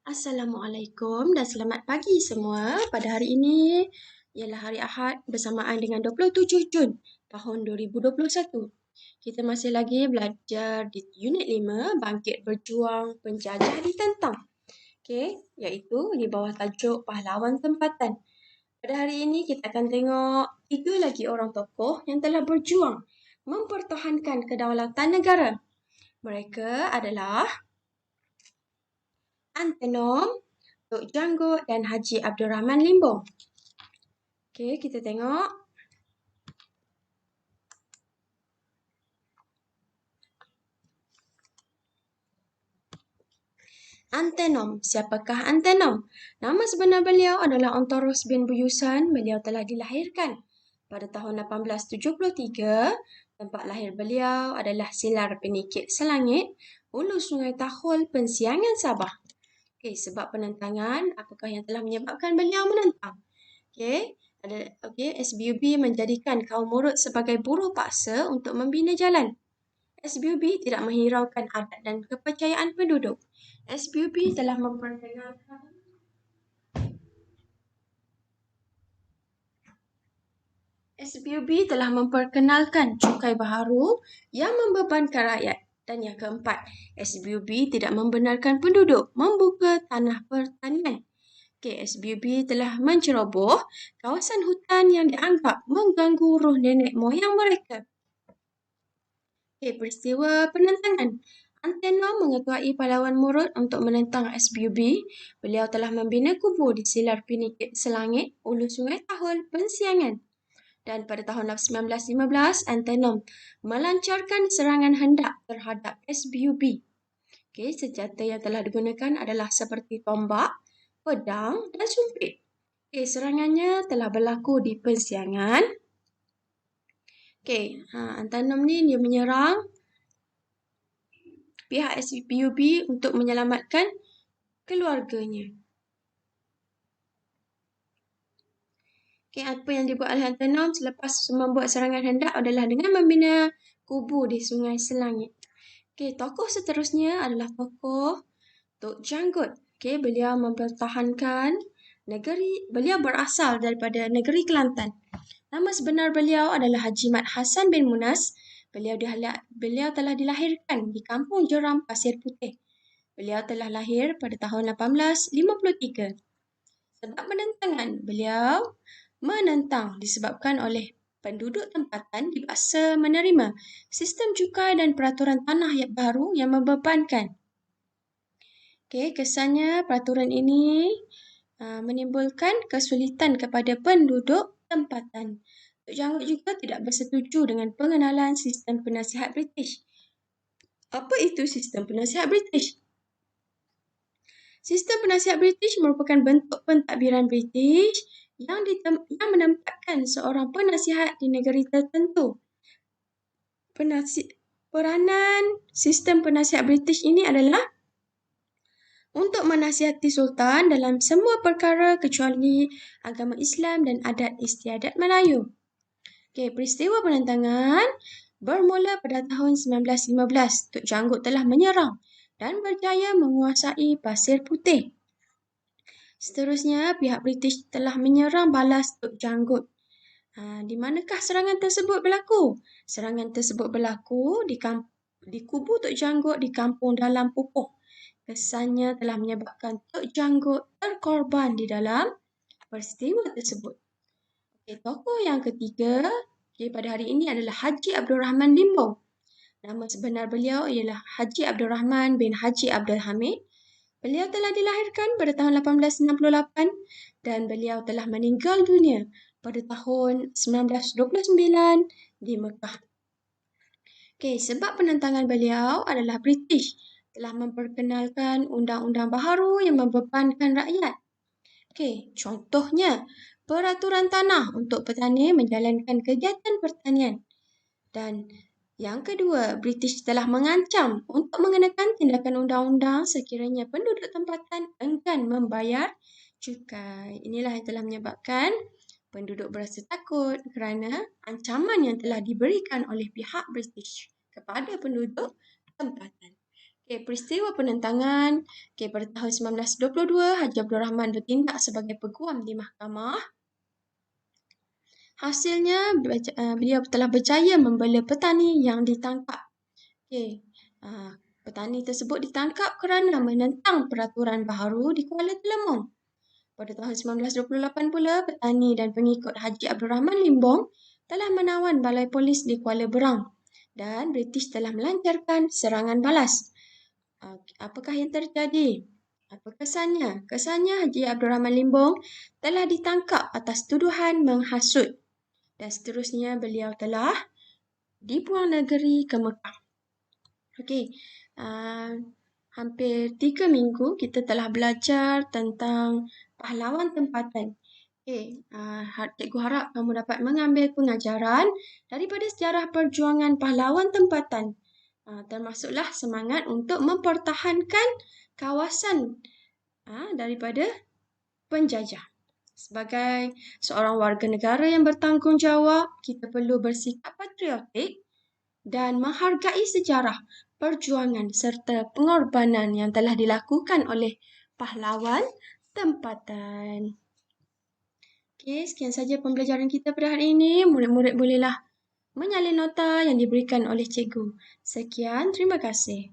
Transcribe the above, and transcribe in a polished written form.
Assalamualaikum dan selamat pagi semua. Pada hari ini ialah hari Ahad bersamaan dengan 27 Jun tahun 2021. Kita masih lagi belajar di unit 5 Bangkit Berjuang Penjajah Ditentang. Okey, iaitu di bawah tajuk Pahlawan Tempatan. Pada hari ini kita akan tengok 3 lagi orang tokoh yang telah berjuang mempertahankan kedaulatan negara. Mereka adalah Antenom, Tok Janggut dan Haji Abdul Rahman Limbong. Okey, kita tengok. Antenom. Siapakah Antenom? Nama sebenar beliau adalah Ontoros bin Buyusan. Beliau telah dilahirkan pada tahun 1873. Tempat lahir beliau adalah Silar Penikit Selangit, Hulu Sungai Tahul, Pensiangan, Sabah. Okey, sebab penentangan, apakah yang telah menyebabkan beliau menentang? Okey, SBUB menjadikan kaum Murut sebagai buruh paksa untuk membina jalan. SBUB tidak menghiraukan adat dan kepercayaan penduduk. SBUB telah memperkenalkan cukai baharu yang membebankan rakyat. Dan yang keempat, SBUB tidak membenarkan penduduk membuka tanah pertanian. SBUB telah menceroboh kawasan hutan yang dianggap mengganggu roh nenek moyang mereka. Peristiwa penentangan. Antenom mengetuai pahlawan Murut untuk menentang SBUB. Beliau telah membina kubu di Silar Penikit Selangit, Hulu Sungai Tahul, Pensiangan. Dan pada tahun 1915, Antenom melancarkan serangan hendak terhadap SBUB. Senjata yang telah digunakan adalah seperti tombak, pedang dan sumpit. Serangannya telah berlaku di Pensiangan. Antenom ni dia menyerang pihak SBUB untuk menyelamatkan keluarganya. Apa yang dibuat oleh Antenom selepas membuat serangan hendak adalah dengan membina kubu di Sungai Selangit. Tokoh seterusnya adalah tokoh Tok Janggut. Beliau mempertahankan beliau berasal daripada negeri Kelantan. Nama sebenar beliau adalah Haji Mat Hassan bin Munas. Beliau telah dilahirkan di Kampung Jeram, Pasir Putih. Beliau telah lahir pada tahun 1853. Sebab penentangan, beliau menentang disebabkan oleh penduduk tempatan dipaksa menerima sistem cukai dan peraturan tanah yang baru yang membebankan. Kesannya peraturan ini menimbulkan kesulitan kepada penduduk tempatan. Tok Janggut juga tidak bersetuju dengan pengenalan sistem penasihat British. Apa itu sistem penasihat British? Sistem penasihat British merupakan bentuk pentadbiran British yang menempatkan seorang penasihat di negeri tertentu. Peranan sistem penasihat British ini adalah untuk menasihati Sultan dalam semua perkara kecuali agama Islam dan adat istiadat Melayu. Peristiwa penentangan bermula pada tahun 1915. Tok Janggut telah menyerang dan berjaya menguasai Pasir Putih. Seterusnya, pihak British telah menyerang balas Tok Janggut. Di manakah serangan tersebut berlaku? Serangan tersebut berlaku di kubu Tok Janggut di Kampung Dalam Pupuh. Kesannya telah menyebabkan Tok Janggut terkorban di dalam peristiwa tersebut. Tokoh yang ketiga pada hari ini adalah Haji Abdul Rahman Limbong. Nama sebenar beliau ialah Haji Abdul Rahman bin Haji Abdul Hamid. Beliau telah dilahirkan pada tahun 1868 dan beliau telah meninggal dunia pada tahun 1929 di Mekah. Sebab penentangan beliau adalah British telah memperkenalkan undang-undang baharu yang membebankan rakyat. Contohnya, peraturan tanah untuk petani menjalankan kegiatan pertanian. Dan yang kedua, British telah mengancam untuk mengenakan tindakan undang-undang sekiranya penduduk tempatan enggan membayar cukai. Inilah yang telah menyebabkan penduduk berasa takut kerana ancaman yang telah diberikan oleh pihak British kepada penduduk tempatan. Peristiwa penentangan. Pada tahun 1922, Haji Abdul Rahman bertindak sebagai peguam di mahkamah. Hasilnya, beliau telah berjaya membela petani yang ditangkap. Petani tersebut ditangkap kerana menentang peraturan baharu di Kuala Telemong. Pada tahun 1928 pula, petani dan pengikut Haji Abdul Rahman Limbong telah menawan balai polis di Kuala Berang dan British telah melancarkan serangan balas. Apakah yang terjadi? Apa kesannya? Kesannya Haji Abdul Rahman Limbong telah ditangkap atas tuduhan menghasut dan seterusnya beliau telah dibuang negeri ke Mekah. Hampir 3 minggu kita telah belajar tentang pahlawan tempatan. Cikgu harap kamu dapat mengambil pengajaran daripada sejarah perjuangan pahlawan tempatan. Termasuklah semangat untuk mempertahankan kawasan daripada penjajah. Sebagai seorang warga negara yang bertanggungjawab, kita perlu bersikap patriotik dan menghargai sejarah, perjuangan serta pengorbanan yang telah dilakukan oleh pahlawan tempatan. Sekian saja pembelajaran kita pada hari ini. Murid-murid bolehlah menyalin nota yang diberikan oleh cikgu. Sekian, terima kasih.